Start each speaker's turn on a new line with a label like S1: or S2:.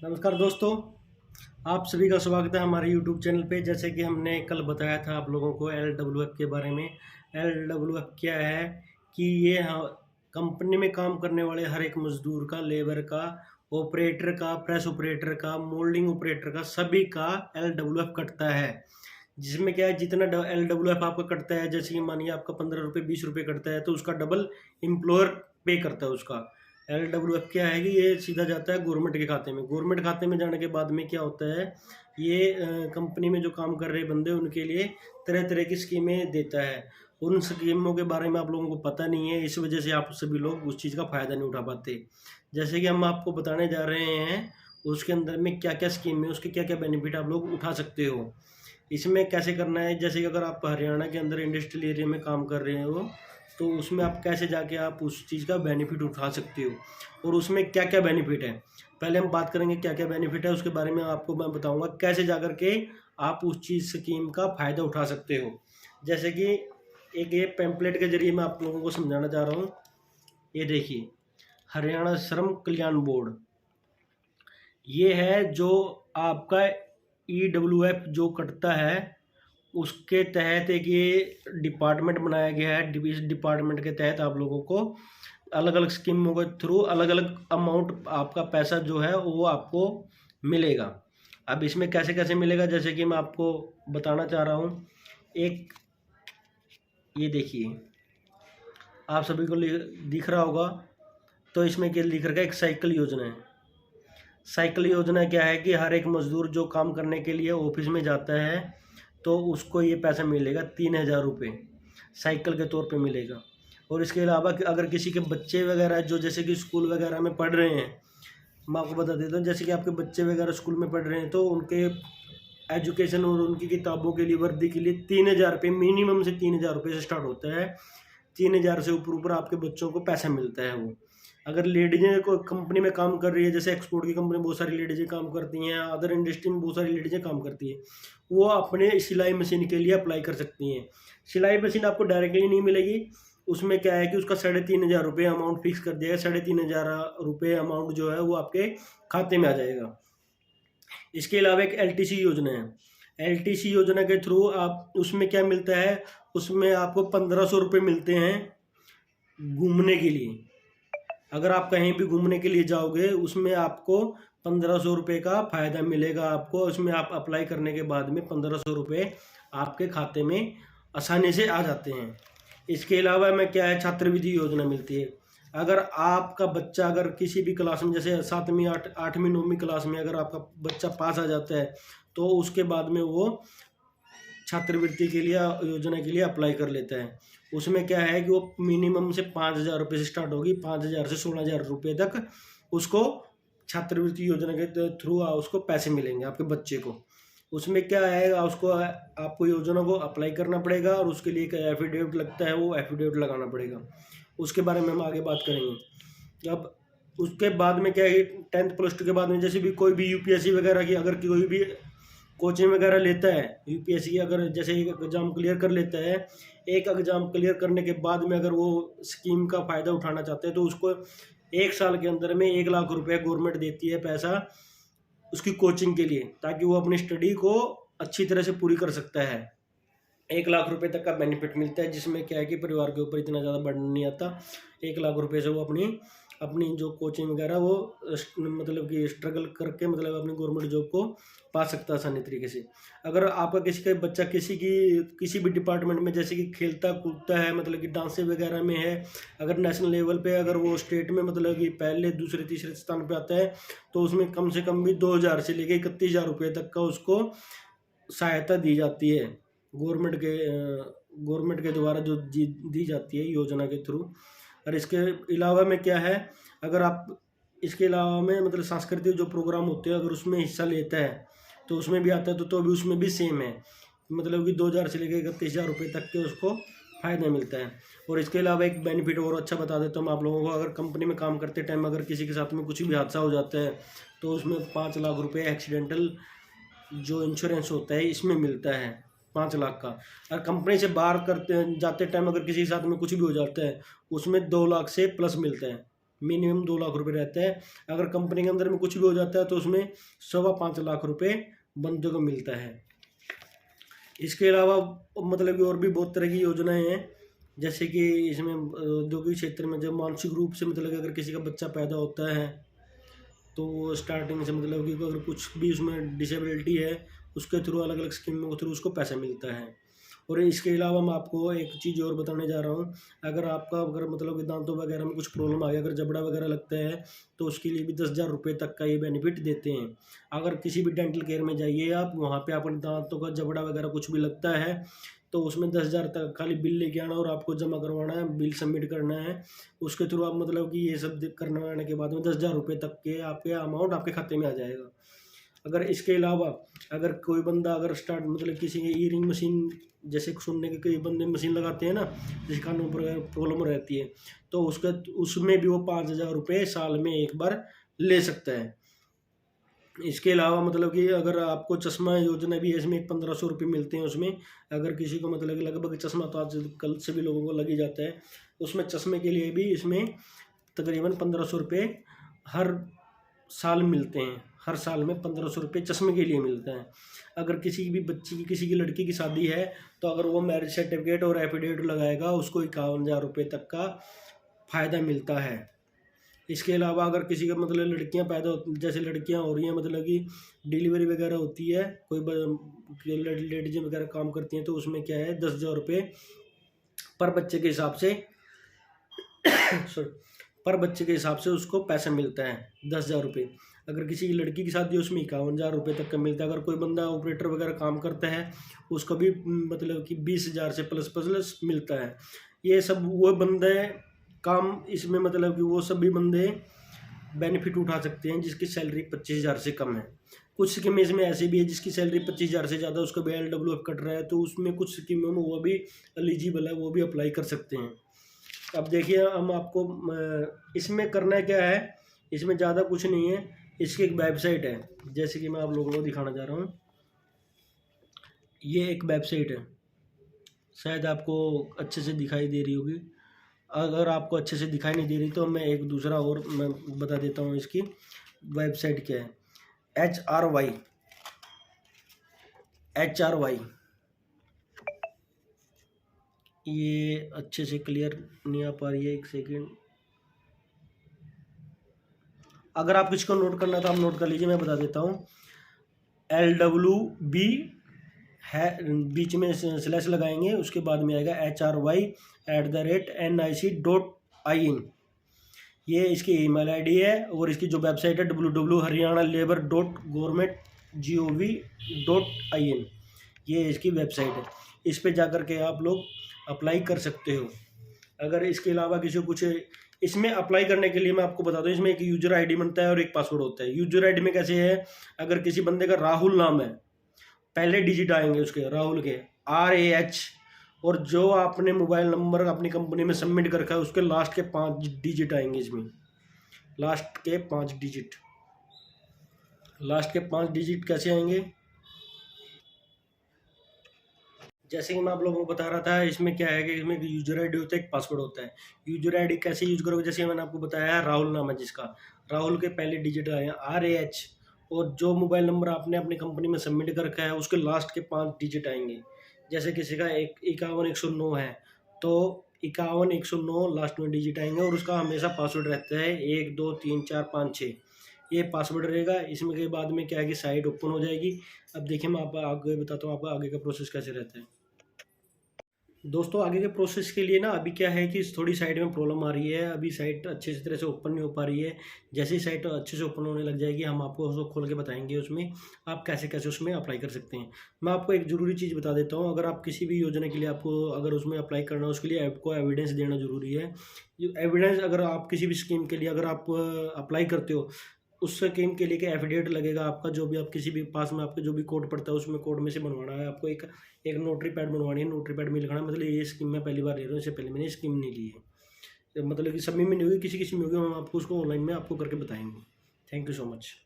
S1: नमस्कार दोस्तों, आप सभी का स्वागत है हमारे YouTube चैनल पे। जैसे कि हमने कल बताया था आप लोगों को LWF के बारे में। LWF क्या है कि ये कंपनी में काम करने वाले हर एक मजदूर का, लेबर का, ऑपरेटर का, प्रेस ऑपरेटर का, मोल्डिंग ऑपरेटर का, सभी का LWF कटता है। जिसमें क्या है, जितना LWF आपका कटता है, जैसे कि मानिए आपका 15 रुपये 20 रुपये कटता है, तो उसका डबल एम्प्लॉयर पे करता है उसका। LWF क्या है कि ये सीधा जाता है गवर्नमेंट के खाते में। गवर्नमेंट खाते में जाने के बाद में क्या होता है, ये कंपनी में जो काम कर रहे बंदे उनके लिए तरह तरह की स्कीमें देता है। उन स्कीमों के बारे में आप लोगों को पता नहीं है, इस वजह से आप सभी लोग उस चीज़ का फ़ायदा नहीं उठा पाते। जैसे कि हम आपको बताने जा रहे हैं उसके अंदर में क्या क्या स्कीम है, उसके क्या क्या बेनिफिट आप लोग उठा सकते हो। इसमें कैसे करना है, जैसे कि अगर आप हरियाणा के अंदर इंडस्ट्रियल एरिया में काम कर रहे हो, तो उसमें आप कैसे जाके आप उस चीज़ का बेनिफिट उठा सकते हो और उसमें क्या क्या बेनिफिट है। पहले हम बात करेंगे क्या क्या बेनिफिट है, उसके बारे में आपको मैं बताऊंगा कैसे जाकर के आप उस चीज़ स्कीम का फ़ायदा उठा सकते हो। जैसे कि एक ये पैम्पलेट के जरिए मैं आप लोगों को समझाना चाह रहा हूँ। ये देखिए, हरियाणा श्रम कल्याण बोर्ड ये है जो आपका EWF जो कटता है उसके तहत एक ये डिपार्टमेंट बनाया गया है। इस डिपार्टमेंट के तहत आप लोगों को अलग अलग स्कीमों के थ्रू अलग अलग अमाउंट आपका पैसा जो है वो आपको मिलेगा। अब इसमें कैसे कैसे मिलेगा, जैसे कि मैं आपको बताना चाह रहा हूँ। एक ये देखिए, आप सभी को दिख रहा होगा, तो इसमें क्या लिख रखा है, एक साइकिल योजना है। साइकिल योजना क्या है कि हर एक मजदूर जो काम करने के लिए ऑफिस में जाता है तो उसको ये पैसा मिलेगा 3000 रुपये साइकिल के तौर पे मिलेगा। और इसके अलावा अगर किसी के बच्चे वगैरह जो जैसे कि स्कूल वगैरह में पढ़ रहे हैं, मैं आपको बता देता हूँ, जैसे कि आपके बच्चे वगैरह स्कूल में पढ़ रहे हैं तो उनके एजुकेशन और उनकी किताबों के लिए, वर्दी के लिए 3000 रुपये, मिनिमम से 3000 रुपये से स्टार्ट होता है। 3000 से ऊपर ऊपर आपके बच्चों को पैसा मिलता है वो। अगर लेडीजें को कंपनी में काम कर रही है, जैसे एक्सपोर्ट की कंपनी में बहुत सारी लेडीजें काम करती हैं, अदर इंडस्ट्री में बहुत सारी लेडीजें काम करती हैं, वो अपने सिलाई मशीन के लिए अप्लाई कर सकती हैं। सिलाई मशीन आपको डायरेक्टली नहीं मिलेगी, उसमें क्या है कि उसका 3500 रुपये अमाउंट फिक्स कर दिया है। 3500 रुपये अमाउंट जो है वो आपके खाते में आ जाएगा। इसके अलावा एक LTC योजना है। LTC योजना के थ्रू आप, उसमें क्या मिलता है, उसमें आपको 1500 रुपये मिलते हैं घूमने के लिए। अगर आप कहीं भी घूमने के लिए जाओगे उसमें आपको 1500 रुपये का फ़ायदा मिलेगा आपको। उसमें आप अप्लाई करने के बाद में 1500 रुपये आपके खाते में आसानी से आ जाते हैं। इसके अलावा में क्या है, छात्रवृत्ति योजना मिलती है। अगर आपका बच्चा अगर किसी भी क्लास में, जैसे 7वीं 8वीं 9वीं क्लास में अगर आपका बच्चा पास आ जाता है तो उसके बाद में वो छात्रवृत्ति के लिए, योजना के लिए अप्लाई कर लेता है। उसमें क्या है कि वो मिनिमम से 5000 रुपये से स्टार्ट होगी, 5000 से 16000 रुपये तक उसको छात्रवृत्ति योजना के थ्रू उसको पैसे मिलेंगे आपके बच्चे को। उसमें क्या है, उसको आपको योजना को अप्लाई करना पड़ेगा और उसके लिए एक एफिडेविट लगता है, वो एफिडेविट लगाना पड़ेगा। उसके बारे में हम आगे बात करेंगे। अब उसके बाद में क्या है, 10th +2 के बाद में जैसे भी कोई भी UPSC वगैरह की अगर कोई भी कोचिंग वगैरह लेता है, UPSC की अगर जैसे एक एग्ज़ाम क्लियर कर लेता है, एक एग्ज़ाम क्लियर करने के बाद में अगर वो स्कीम का फ़ायदा उठाना चाहते हैं तो उसको 1 साल के अंदर में 1 लाख रुपये गवर्नमेंट देती है पैसा उसकी कोचिंग के लिए, ताकि वो अपनी स्टडी को अच्छी तरह से पूरी कर सकता है। 1 लाख रुपये तक का बेनिफिट मिलता है, जिसमें क्या है कि परिवार के ऊपर इतना ज़्यादा बर्डन नहीं आता। 1 लाख रुपये से वो अपनी अपनी जो कोचिंग वगैरह वो मतलब कि स्ट्रगल करके मतलब अपनी गवर्नमेंट जॉब को पा सकता है आसानी तरीके से। अगर आपका किसी का बच्चा किसी भी डिपार्टमेंट में, जैसे कि खेलता कूदता है, मतलब कि डांस वगैरह में है, अगर नेशनल लेवल पे अगर वो स्टेट में मतलब कि पहले दूसरे तीसरे स्थान पे आता है, तो उसमें कम से कम भी 2000 से लेकर 31,000 रुपये तक का उसको सहायता दी जाती है गवर्नमेंट के द्वारा, जो दी जाती है योजना के थ्रू। और इसके अलावा में क्या है, अगर आप इसके अलावा में मतलब सांस्कृतिक जो प्रोग्राम होते हैं अगर उसमें हिस्सा लेता है तो उसमें भी आता है, तो भी उसमें भी सेम है, मतलब कि 2000 से लेकर 31,000 रुपये तक के उसको फ़ायदा मिलता है। और इसके अलावा एक बेनिफिट और अच्छा बता देता हूँ मैं आप लोगों को। अगर कंपनी में काम करते टाइम अगर किसी के साथ में कुछ भी हादसा हो जाता है तो उसमें 5 लाख रुपये एक्सीडेंटल जो इंश्योरेंस होता है इसमें मिलता है, 5 लाख का। और कंपनी से बाहर करते जाते टाइम अगर किसी के साथ में कुछ भी हो जाता है उसमें 2 लाख से प्लस मिलता है। मिनिमम 2 लाख रुपए रहता है। अगर कंपनी के अंदर में कुछ भी हो जाता है तो उसमें 5.25 लाख रुपए बंदे को मिलता है। इसके अलावा मतलब कि और भी बहुत तरह की योजनाएं हैं, जैसे कि इसमें औद्योगिक क्षेत्र में जब मानसिक रूप से मतलब कि अगर किसी का बच्चा पैदा होता है तो वो स्टार्टिंग से मतलब कि अगर कुछ भी उसमें डिसेबिलिटी है उसके थ्रू अलग अलग स्कीमों के थ्रू उसको पैसा मिलता है। और इसके अलावा मैं आपको एक चीज़ और बताने जा रहा हूँ, अगर मतलब कि दांतों वगैरह में कुछ प्रॉब्लम आ गया, अगर जबड़ा वगैरह लगता है तो उसके लिए भी 10,000 रुपये तक का ये बेनिफिट देते हैं। अगर किसी भी डेंटल केयर में जाइए आप, वहाँ पे अपने दांतों का जबड़ा वगैरह कुछ भी लगता है तो उसमें 10,000 तक खाली बिल लेके आना और आपको जमा करवाना है, बिल सबमिट करना है। उसके थ्रू आप मतलब कि ये सब करवाने के बाद में 10,000 रुपये तक के आपके अमाउंट आपके खाते में आ जाएगा। अगर इसके अलावा अगर कोई बंदा अगर स्टार्ट मतलब किसी की ईयरिंग मशीन, जैसे सुनने के कई बंदे मशीन लगाते हैं ना, जिस कानों पर प्रॉब्लम रहती है, तो उसका उसमें भी वो 5,000 रुपये साल में एक बार ले सकता है। इसके अलावा मतलब कि अगर आपको चश्मा योजना भी है, इसमें 1,500 रुपये मिलते हैं उसमें। अगर किसी को मतलब लगभग चश्मा तो आजकल सभी लोगों को लग ही जाता है, उसमें चश्मे के लिए भी इसमें तकरीबन 1,500 रुपये हर साल मिलते हैं। हर साल में 1,500 रुपये चश्मे के लिए मिलता है। अगर किसी की भी बच्ची की, किसी की लड़की की शादी है तो अगर वो मैरिज सर्टिफिकेट और एफिडेविट लगाएगा उसको 51,000 रुपये तक का फ़ायदा मिलता है। इसके अलावा अगर किसी का मतलब लड़कियां पैदा जैसे लड़कियां हो रही हैं, मतलब कि डिलीवरी वगैरह होती है, कोई लेडीज वगैरह काम करती हैं तो उसमें क्या है 10,000 रुपये पर बच्चे के हिसाब से पर बच्चे के हिसाब से उसको पैसा मिलता है 10,000 रुपये। अगर किसी की लड़की की शादी है उसमें 51,000 रुपये तक का मिलता है। अगर कोई बंदा ऑपरेटर वगैरह काम करता है उसको भी मतलब कि 20,000 से प्लस प्लस मिलता है। ये सब वो बंदे काम इसमें मतलब कि वो सभी बंदे बेनिफिट उठा सकते हैं जिसकी सैलरी 25,000 से कम है। कुछ स्कीमें इसमें ऐसी भी है जिसकी सैलरी 25,000 से ज़्यादा, उसका भी LWF कट रहा है, तो उसमें कुछ स्कीमों में वो भी एलिजिबल है, वो भी अप्लाई कर सकते हैं। अब देखिए हम आपको इसमें करना क्या है, इसमें ज़्यादा कुछ नहीं है। इसकी एक वेबसाइट है, जैसे कि मैं आप लोगों को दिखाना चाह रहा हूँ। ये एक वेबसाइट है, शायद आपको अच्छे से दिखाई दे रही होगी। अगर आपको अच्छे से दिखाई नहीं दे रही तो मैं एक दूसरा और मैं बता देता हूँ। इसकी वेबसाइट क्या है, HRY। ये अच्छे से क्लियर नहीं आ पा रही है, एक सेकेंड। अगर आप इसको नोट करना तो आप नोट कर लीजिए, मैं बता देता हूँ। LWB है, बीच में स्लैश लगाएंगे, उसके बाद में आएगा HRY@NIC.in। ये इसकी ईमेल आईडी है और इसकी जो वेबसाइट है www.haryana.labor.gov.in। ये इसकी वेबसाइट है, इस पे जाकर के आप लोग अप्लाई कर सकते हो। अगर इसके अलावा किसी को कुछ इसमें अप्लाई करने के लिए मैं आपको बता दूं, इसमें एक यूजर आईडी बनता है और एक पासवर्ड होता है। यूजर आईडी में कैसे है, अगर किसी बंदे का राहुल नाम है, पहले डिजिट आएंगे उसके राहुल के RH, और जो आपने मोबाइल नंबर अपनी कंपनी में सबमिट कर रखा है उसके लास्ट के 5 डिजिट आएंगे। इसमें लास्ट के 5 डिजिट कैसे आएंगे, जैसे कि मैं आप लोगों को बता रहा था, इसमें क्या है कि इसमें यूजर आईडी होता है, एक पासवर्ड होता है। यूजर आईडी कैसे यूज करोगे, जैसे मैंने आपको बताया राहुल नाम है जिसका, राहुल के पहले डिजिट आए RH, और जो मोबाइल नंबर आपने अपनी कंपनी में सबमिट कर रखा है उसके लास्ट के 5 डिजिट आएंगे। जैसे किसी का 51,109 है तो 51,109 लास्ट में डिजिट आएंगे, और उसका हमेशा पासवर्ड रहता है 1 2 3 4 5 6, ये पासवर्ड रहेगा। इसमें के बाद में क्या है कि साइट ओपन हो जाएगी। अब देखिए मैं आपको आगे बताता हूँ आपका आगे का प्रोसेस कैसे रहता है। दोस्तों आगे के प्रोसेस के लिए ना अभी क्या है कि थोड़ी साइट में प्रॉब्लम आ रही है, अभी साइट अच्छे से तरह से ओपन नहीं हो पा रही है। जैसे ही साइट अच्छे से ओपन होने लग जाएगी हम आपको उसको खोल के बताएंगे उसमें आप कैसे कैसे उसमें अप्लाई कर सकते हैं। मैं आपको एक ज़रूरी चीज़ बता देता हूँ, अगर आप किसी भी योजना के लिए आपको अगर उसमें अप्लाई करना है उसके लिए आपको एविडेंस देना ज़रूरी है। एविडेंस अगर आप किसी भी स्कीम के लिए अगर आप अप्लाई करते हो उस स्कीम के लिए एफिडेविट लगेगा आपका, जो भी आप किसी भी पास में आपके जो भी कोड पड़ता है उसमें कोड में से बनवाना है आपको। एक नोटरी पैड बनवानी है, नोटरी पैड में लिखना है मतलब ये स्कीम मैं पहली बार ले रहा हूँ, इससे पहले मैंने स्कीम नहीं ली है। मतलब कि सभी में नहीं होगी, किसी किसी में होगी, हम आपको उसको ऑनलाइन में आपको करके बताएंगे। Thank you so much.